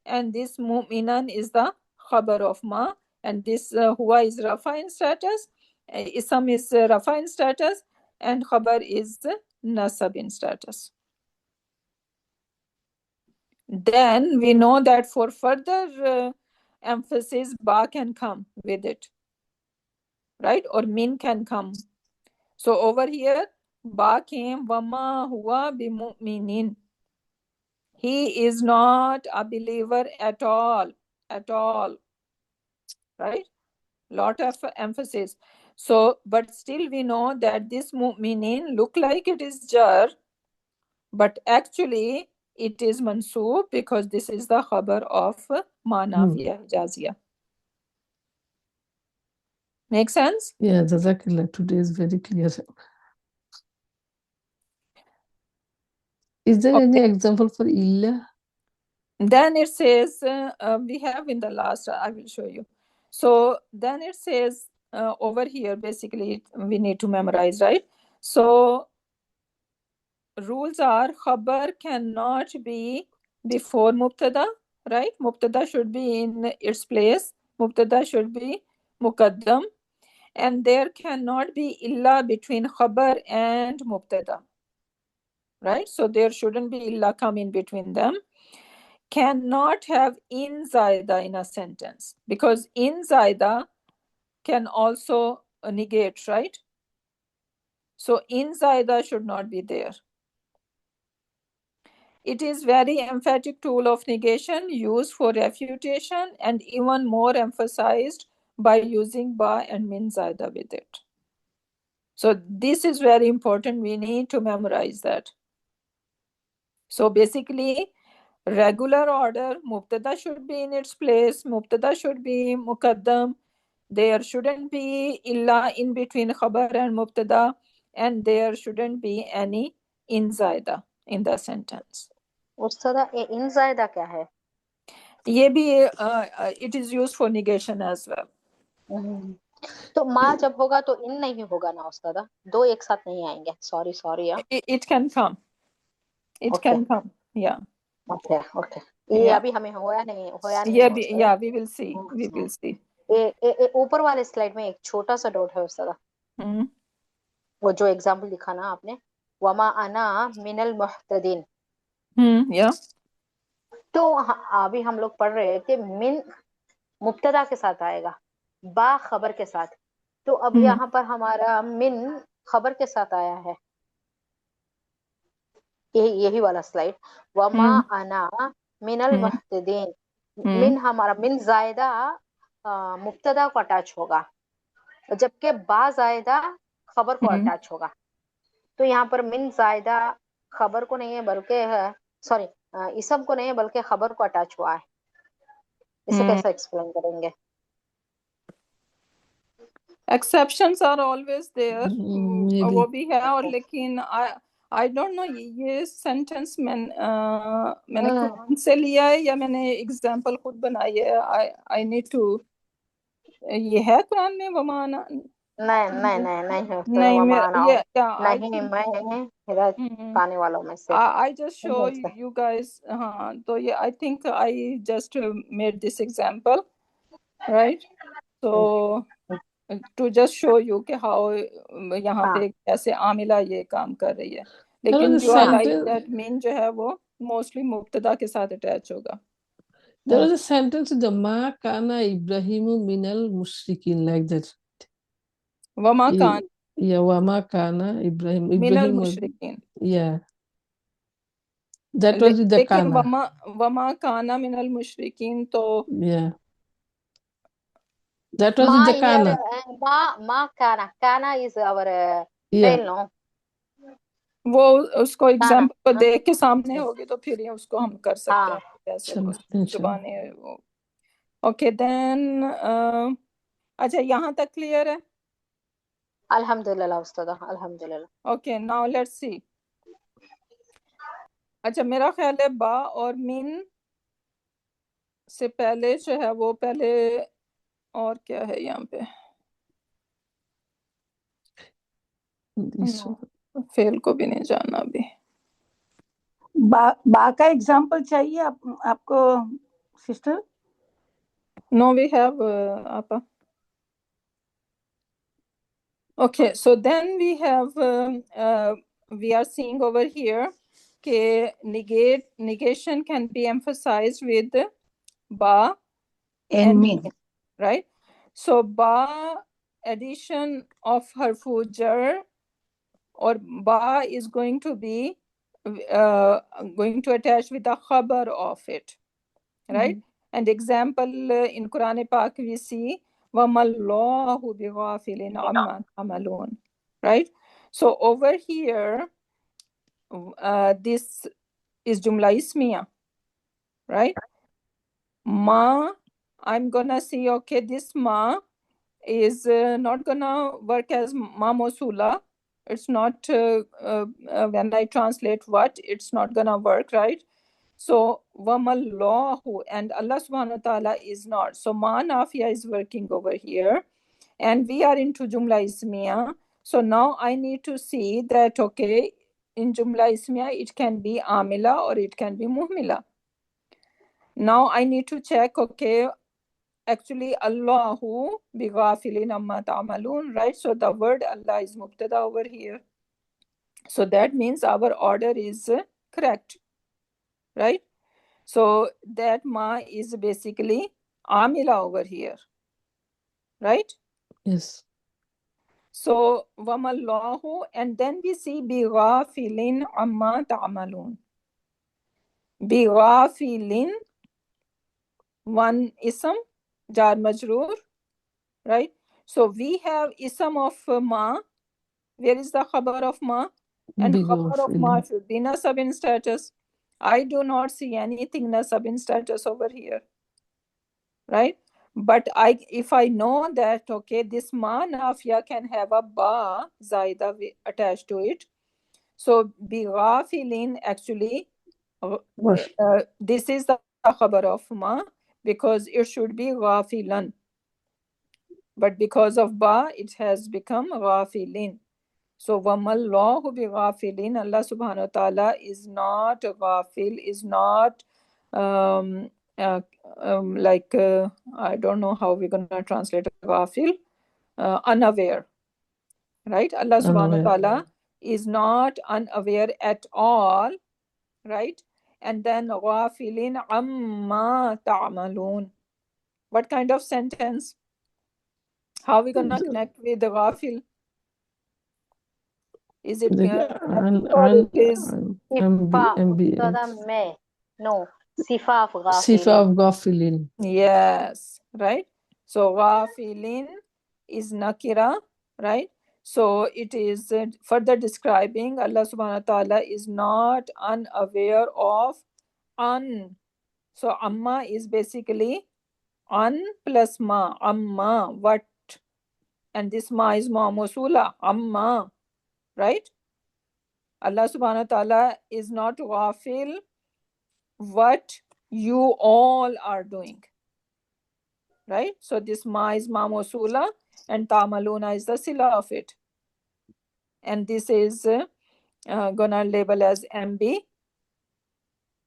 and this mu'minan is the khabar of ma, and this huwa is rafa in status, ism is rafa in status, and khabar is nasab in status. Then we know that for further emphasis, ba can come with it, right? Or min can come. So over here, ba came, wama huwa bimu'minin. He is not a believer at all, right? Lot of emphasis. So, but still we know that this mu'minin look like it is jar, but actually it is mansoob because this is the khabar of ma nafiya jaziya. Make sense? Yeah, Jazakallah. Today is very clear. Is there any example for illa? Then it says, we have in the last, I will show you. So then it says over here, basically we need to memorize, right? So rules are khabar cannot be before mubtada, right? Mubtada should be in its place. Mubtada should be muqaddam. And there cannot be illa between khabar and mubtada, right? So there shouldn't be illa come in between them. Cannot have in zaida in a sentence because in zaida can also negate, right? So in zaida should not be there. It is very emphatic tool of negation used for refutation and even more emphasized by using ba and min zaida with it. So this is very important. We need to memorize that. So basically, regular order, mubtada should be in its place, mubtada should be muqaddam, there shouldn't be illa in between khabar and mubtada, and there shouldn't be any in zaida in the sentence. Ustada, in zaida kya hai? ये भी it is used for negation as well. तो माँ जब होगा तो इन नहीं होगा ना उस्तादा, दो एक साथ नहीं आएंगे. सॉरी यार. It can come. It can come. Yeah. Okay. ये Yeah. अभी हमें होया नहीं ये है भी, उस्तादा. yeah, we will see. We will see. ये ऊपर वाले स्लाइड में एक छोटा सा डॉट है उस्तादा. वो जो एग्जांपल दिखा ना आपने, वमा अना मिनल मुहतदीन. Yeah. तो अभी हम लोग पढ़ रहे हैं कि मिन मुब्तदा के साथ आएगा, बा खबर के साथ. तो अब यहाँ पर हमारा मिन खबर के साथ आया है. यही वाला स्लाइड, वमा अना मिनल मुहतदीन. मिन हमारा मिन जायदा मुब्तदा को अटैच होगा, जबकि बा जायदा खबर को अटैच होगा. तो यहाँ पर मिन जायदा खबर को नहीं है बल्कि सॉरी इसम को नहीं है बल्कि खबर को अटैच हुआ है. इसे कैसे एक्सप्लेन करेंगे? Exceptions are always there. maybe. वो भी है, और लेकिन I don't know ये सेंटेंस मैंने कुरान से लिया है या मैंने एग्जांपल खुद बनाई है. I need to, ये है कुरान में वमाना? नहीं है. नहीं, मैं हिदायत पाने वालों में से. I just show you guys. हाँ, तो ये I think I just made this example, right? So to just show you कि how यहाँ पे कैसे आमिला ये काम कर रही है. लेकिन you are right that mean जो है वो mostly मुब्तदा के साथ अटैच होगा. There was a sentence in the Ma Kana Ibrahimu Minal Mushrikin, like that. Wama Kana. Yeah, Wama Kana Ibrahim. Minal Ibrahim was, Mushrikin. yeah. That was with the लेकिन Kana. Wama Kana Minal Mushrikin तो yeah. That was with the Kana. Ma Kana is our male, no? वो उसको example को देख के सामने होगी तो फिर ये उसको हम कर सकते हैं कैसे जुबानी वो. ओके देन अच्छा, यहाँ तक क्लियर है? अल्हम्दुलिल्लाह उस्ताद, अल्हम्दुलिल्लाह. Okay, now let's see. अच्छा, मेरा ख्याल है बा और मिन से पहले जो है वो पहले और क्या है यहाँ पे? फेल को भी नहीं जाना अभी. बा का एग्जाम्पल चाहिए आपको सिस्टर? नो, वी हैव आपा. Okay, so then we have we are seeing over here negation can be emphasized with ba and min, right? So ba addition of harfu jar or ba is going to be going to attach with the khabar of it, right? And example in Quran Pak we see وَمَا بِغَافِلٍ عَمَّا تَعْمَلُونَ, right? So over here this is jumla ismiya, right? Ma, I'm gonna see, okay, this ma is not gonna work as ma mosula. It's not when I translate what, it's not gonna work, right? So wamallahu, and Allah subhanahu wa ta'ala is not. So ma nafiya is working over here, and we are into jumla ismiya. So now I need to see that, okay, in jumla ismiya it can be amila or it can be muhmila. Now I need to check, okay, actually Allahu bighafilin amma ta'malun, right? So the word Allah is mubtada over here. So that means our order is correct, right? So that ma is basically amila over here, right? Yes. So wamallahu, and then we see bighafilin amma ta'malun. Bighafilin, one ism, jar majroor, right? So we have ism of ma. Where is the khabar of ma? And khabar of ma should be nasab in status. I do not see anything nasab in status over here, right? But if I know that, okay, this ma nafiya can have a ba zaida attached to it, So bighafilin actually, this is the khabar of ma, because it should be ghafilan. But because of ba, it has become ghafilin. So wamallahu bighafilin, Allah subhanahu wa ta'ala is not ghafil, is not like I don't know how we're gonna translate ghafil, unaware, right? Allah subhanahu wa ta'ala is not unaware at all, right? And then ghafilin amma ta'malun. What kind of sentence? How are we gonna connect with the ghafil? Is it or it is No, sifa of Sifa ghafilin. of ghafilin. Yes, right. So ghafilin is nakira, right? So it is further describing Allah subhanahu wa ta'ala is not unaware of un. So amma is basically un plus ma, amma, what? And this ma is ma mawsula, amma, right? Allah subhanahu wa ta'ala is not ghafil what you all are doing, right? So this ma is ma mawsula and ta'maluna is the sila of it. And this is gonna label as MB,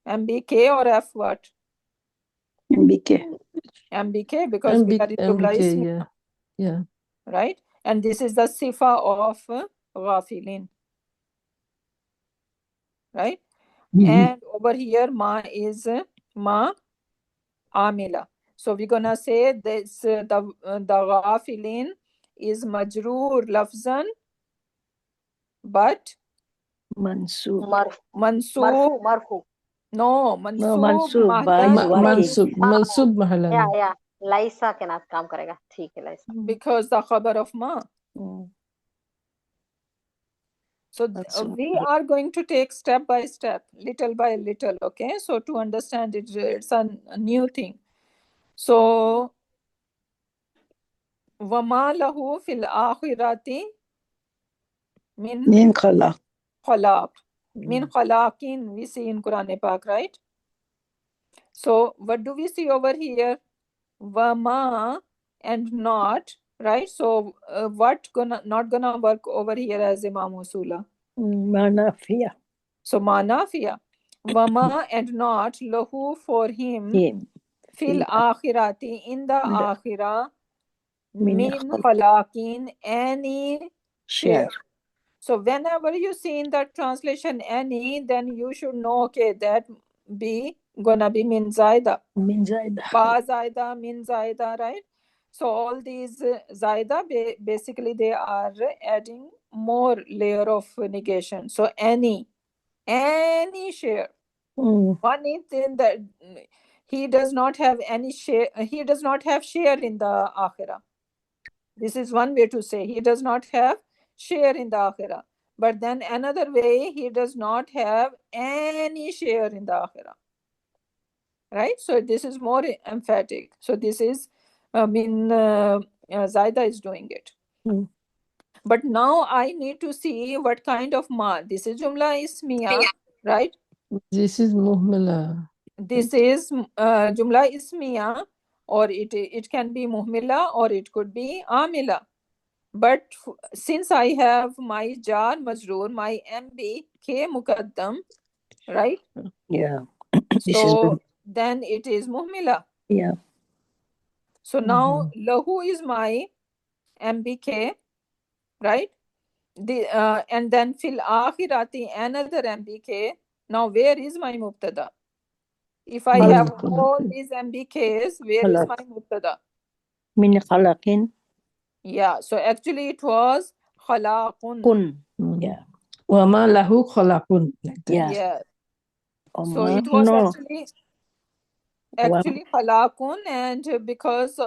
MBK or F what? MBK. MBK, because we are in Jumla Ismiya, yeah. right? And this is the sifa of ghafilin, right? And over here ma is ma amila. So we're gonna say this the ghafilin is majroor lafzan, but Mansub. Marfu. No, Mansub, mahlan, is working. Mansub mahalan. Yeah. Laisa के नाथ काम करेगा. ठीक है, Laisa. because the khabar of ma. So we are going to take step by step, little by little, okay? So to understand it, it's a new thing. So وَمَا لَهُ فِي الْآخِرَةِ Min khalaq. khalaq. Min khalaqin, we see in Quran Pak, right? So what do we see over here? Wama and not, right? So what not gonna work over here as Imam Usula? Manafiya. So manafiya. Wama and not lahu for him fil akhirati in the akhirah min khalaqin any share. So whenever you see in the translation any, then you should know, okay, that be gonna be min zaida. Min zaida. Ba zaida, min zaida, right? So all these zaida, basically they are adding more layer of negation. So any share. One is in the, he does not have any share, he does not have share in the akhirah. This is one way to say he does not have share in the akhirah. But then another way, he does not have any share in the akhirah. Right? So this is more emphatic. So this is, Zaida is doing it. But now I need to see what kind of ma. This is Jumla Ismiya, right? This is muhmila. This is Jumla Ismiya, or it can be muhmila or it could be amila. But since I have my jar majroor, my MB K muqaddam, right? Yeah. So then it is muhmila. Yeah. So now lahu is my MBK, right? And then fil akhirati another MBK. Now where is my mubtada? If I have all these MBKs, where is my mubtada? Min khalaqin. Yeah, so actually it was khalaqun. Kun. Yeah. Wama lahu khalaqun. Like that. Yeah. Yeah. So it was actually khalaqun, and because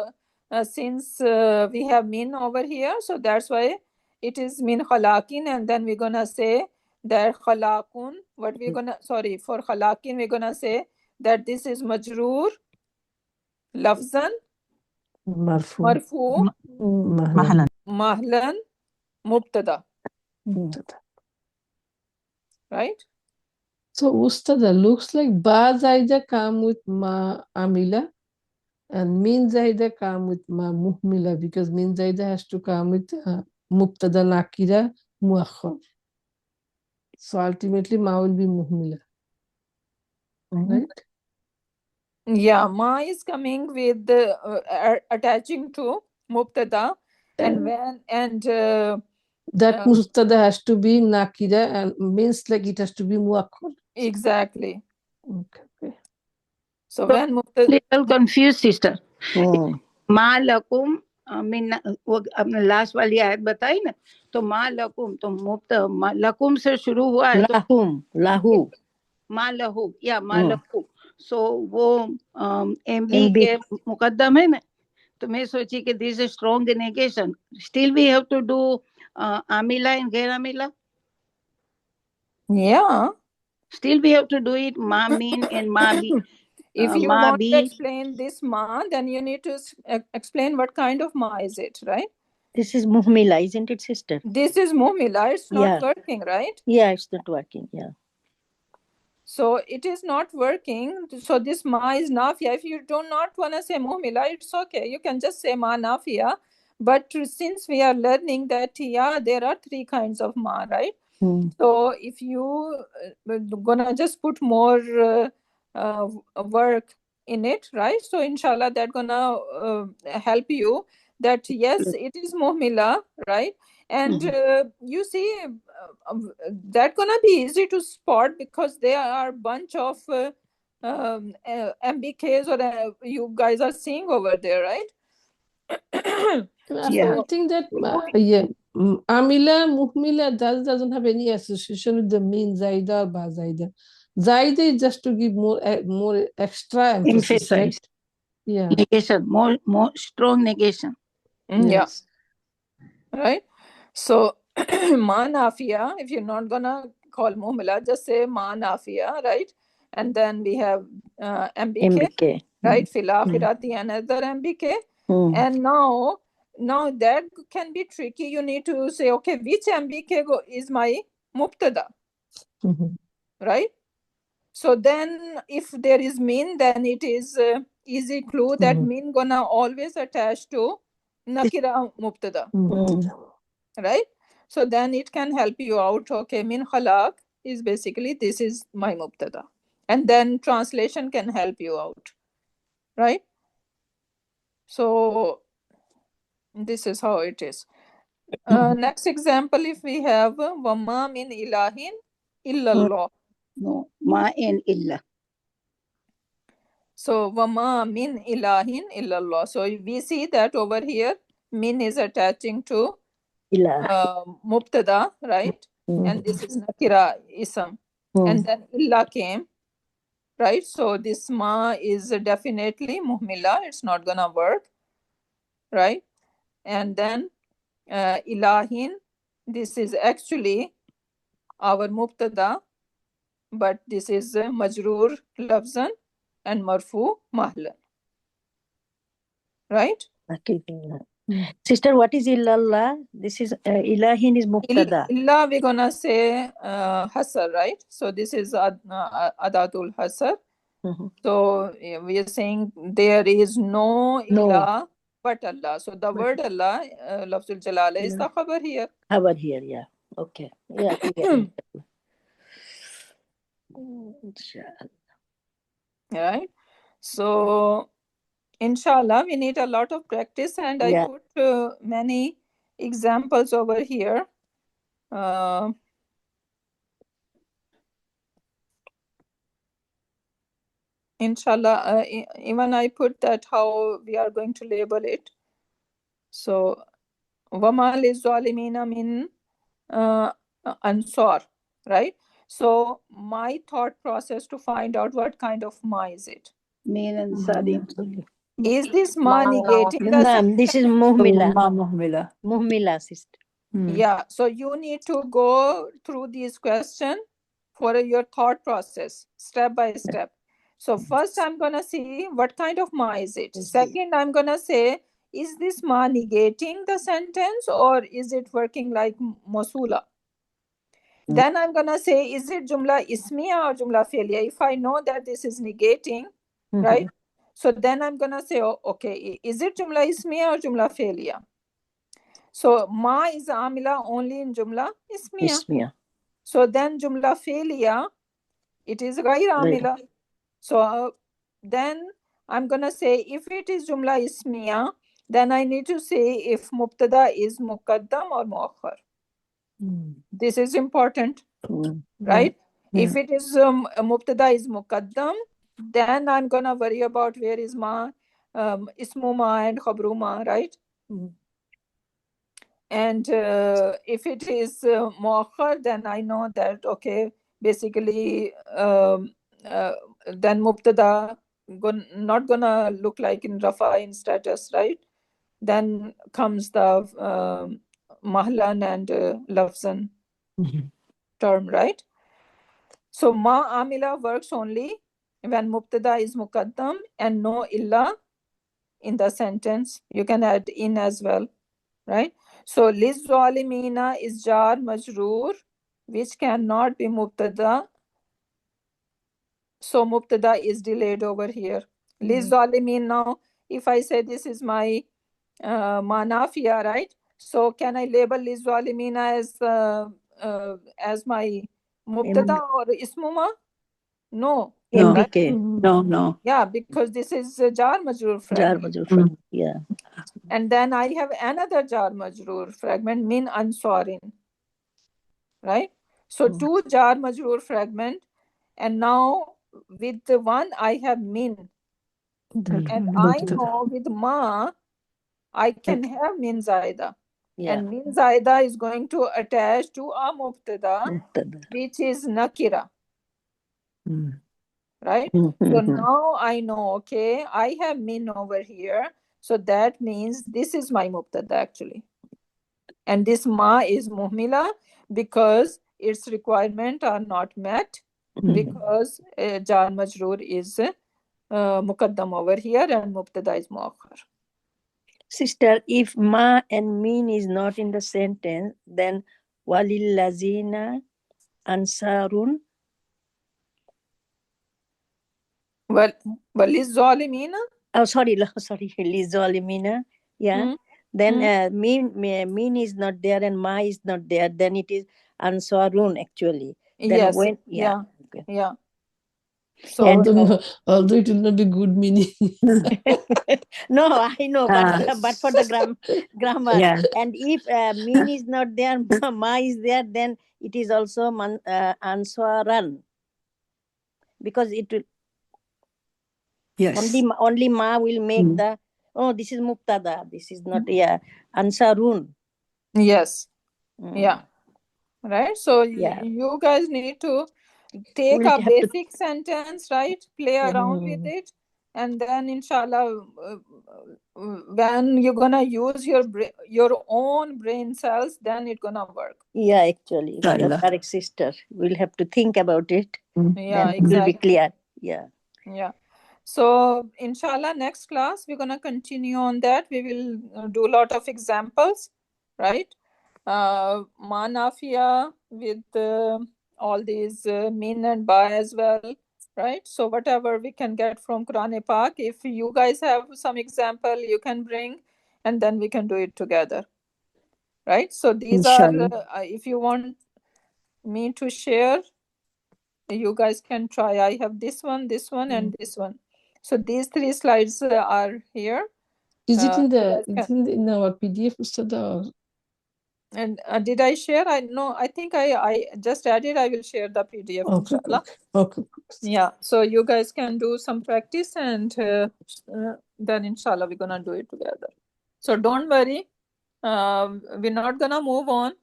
since we have min over here, so that's why it is min khalaqin, and then we're gonna say that khalaqun, what we're gonna, sorry, for khalaqin we're gonna say that this is majroor lafzan marfu mahlan mubtada. right? So Ustada looks like Ba Zaida come with Ma Amila and Min Zaida come with Ma Muhmila, because Min Zaida has to come with Mubtada Nakira Muakhar. So ultimately Ma will be Muhmila. Right? Yeah, ma is coming with attaching to mubtada, and that Mubtada has to be Nakira, and means like it has to be Muakhar. exactly. Okay. So when mubtada, little confused, sister. माँ लकुम mean वो अपने last वाली आयत बताई ना, तो माँ लकुम तो मुफ्त लकुम से शुरू हुआ है, लाहुम लाहू माँ लहू या माँ लहू, सो वो एमबी MB. के मुकद्दम है ना, तो मैं सोची कि this is strong negation, still we have to do आमिला एंड गैर आमिला, yeah, still we have to do it ma min and ma bi. if you Ma want to bi, explain this ma, then you need to explain what kind of ma is it, right? This is muhmila, isn't it, sister? This is muhmila. It's not Yeah. working, right? Yeah, it's not working. Yeah. So it is not working. So this ma is nafia. If you do not want to say muhmila, it's okay. You can just say ma nafia. But since we are learning that, yeah, there are three kinds of ma, right? So if you gonna just put more work in it, right? So inshallah that gonna help you that yes, it is muhmila, right? And you see that gonna be easy to spot because there are a bunch of mbks or you guys are seeing over there, right? Yeah. I think that Amila, Muhmila doesn't have any association with the mean Zaida or Ba Zaida. Zaida is just to give more extra emphasis, Emphasize. right? Yeah. Negation, more strong negation. Yeah. Yes. Right. So ma nafia, if you're not gonna call muhmila, just say ma nafia, right? And then we have mbk, MBK. right? Fil akhirati, another mbk. And now that can be tricky. You need to say, okay, which mbk is my mubtada, right? So then if there is min, then it is easy clue that min gonna always attach to nakira mubtada, right? So then it can help you out. Okay, min khalaq is basically this is my mubtada, and then translation can help you out, right? So this is how it is. Next example, if we have wama min ilahin illallah. No, ma and illa. So wama min ilahin illallah. So we see that over here min is attaching to mubtada, right? And this is nakira ism, and then illa came, right? So this ma is definitely muhmila. It's not gonna work, right? And then ilahin, this is actually our mubtada, but this is majroor lafzan and marfu mahlan, right? Sister, what is illallah? This is ilahin is mubtada. Illa we're gonna say hasar, right? So this is adatul hasar. So we are saying there is no ilah but Allah. So the word Allah, lafzul jalala, is the khabar here. Khabar here, yeah. Okay. Yeah. Right. So inshallah we need a lot of practice, and I put many examples over here. Inshallah, even I put that how we are going to label it. So wama lizalimina min ansar, right? So my thought process to find out what kind of ma is it. Min and salim. Is this ma negating the No, this is muhmila. Muhmila. Muhmila, sister. Yeah, so you need to go through these questions for your thought process, step by step. So first I'm going to see what kind of ma is it. Second, I'm going to say, is this ma negating the sentence or is it working like mosula? Then I'm gonna say, is it jumla ismiya or jumla fi'liya? If I know that this is negating, right? So then I'm gonna say, oh, okay, is it jumla ismiya or jumla fi'liya? So ma is amila only in jumla ismiya. So then jumla fi'liya, it is ghair amila. So then I'm gonna say, if it is jumla ismiya, then I need to say if mubtada is muqaddam or muakhar. This is important, right? If it is mubtada is muqaddam, then I'm gonna worry about where is ma, ismu ma and khabru ma, right? And if it is muakhar, then I know that, okay, basically then mubtada not gonna look like in rafa in status, right? Then comes the mahlan and lafzan term, right? So ma amila works only when mubtada is muqaddam and no illa in the sentence. You can add in as well, right? So liz zalimina is jar majroor, which cannot be mubtada. So mubtada is delayed over here. Liz zalimin, now if I say this is my manafia, right? So can I label liz zalimina as my mubtada or ismuma? No. MBK. No. Yeah, because this is jar majroor Jar fragment. majroor fragment. Yeah. And then I have another jar majroor fragment, min ansarin, right? So two jar majroor fragment, and now with the one I have min, and I know with ma I can have min zaida, and min zaida is going to attach to a mubtada, which is nakira, right? So now I know, okay, I have min over here, so that means this is my mubtada actually, and this ma is muhmila because its requirement are not met, because jar majroor is muqaddam over here and mubtada is muakhar. Sister, if ma and min is not in the sentence, then walil lazina ansarun. Well, is zalimina? Oh, sorry, lizolimina. Yeah. Then min is not there and ma is not there. Then it is ansarun actually. Then Yes. when Yeah. Okay. Yeah. So although it will not be good meaning. No, I know, but for the grammar. Yeah. And if min is not there, ma is there, then it is also answaran, because it will only ma will make the this is mubtada, this is not ansarun. Yes. Yeah. Right. So you guys need to take a basic sentence, right? Play around with it, and then inshallah, when you're gonna use your own brain cells, then it's gonna work. Yeah, actually, you're correct, sister. We'll have to think about it. Yeah, then it will be clear. Yeah. So inshallah, next class we're gonna continue on that. We will do a lot of examples, right? Manafia with all these min and ba as well, right? So whatever we can get from Quran Pak, if you guys have some example, you can bring, and then we can do it together, right? So these are, if you want me to share, you guys can try. I have this one, and this one. So these 3 slides are here. Is it in our PDF, Ustada? And did I share? I think I just added. I will share the PDF, inshallah. Okay. Yeah, so you guys can do some practice, and then inshallah we're gonna do it together. So don't worry, we're not gonna move on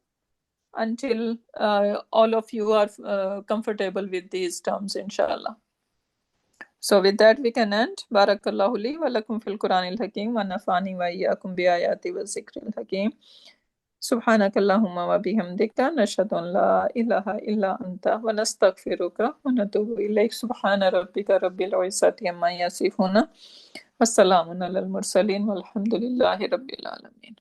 until all of you are comfortable with these terms, inshallah. So with that we can end. Barakallahu li wa lakum fil Quranil Hakim wa nafani wa iyyakum bi ayati wa zikril hakim. Subhanakallahumma wa bihamdika nashhadu an la ilaha illa anta wa nastaghfiruka wa natubu ilayk. Subhana rabbika rabbil izzati amma yasifuna. Wassalamun alal mursalin walhamdulillahi rabbil alamin.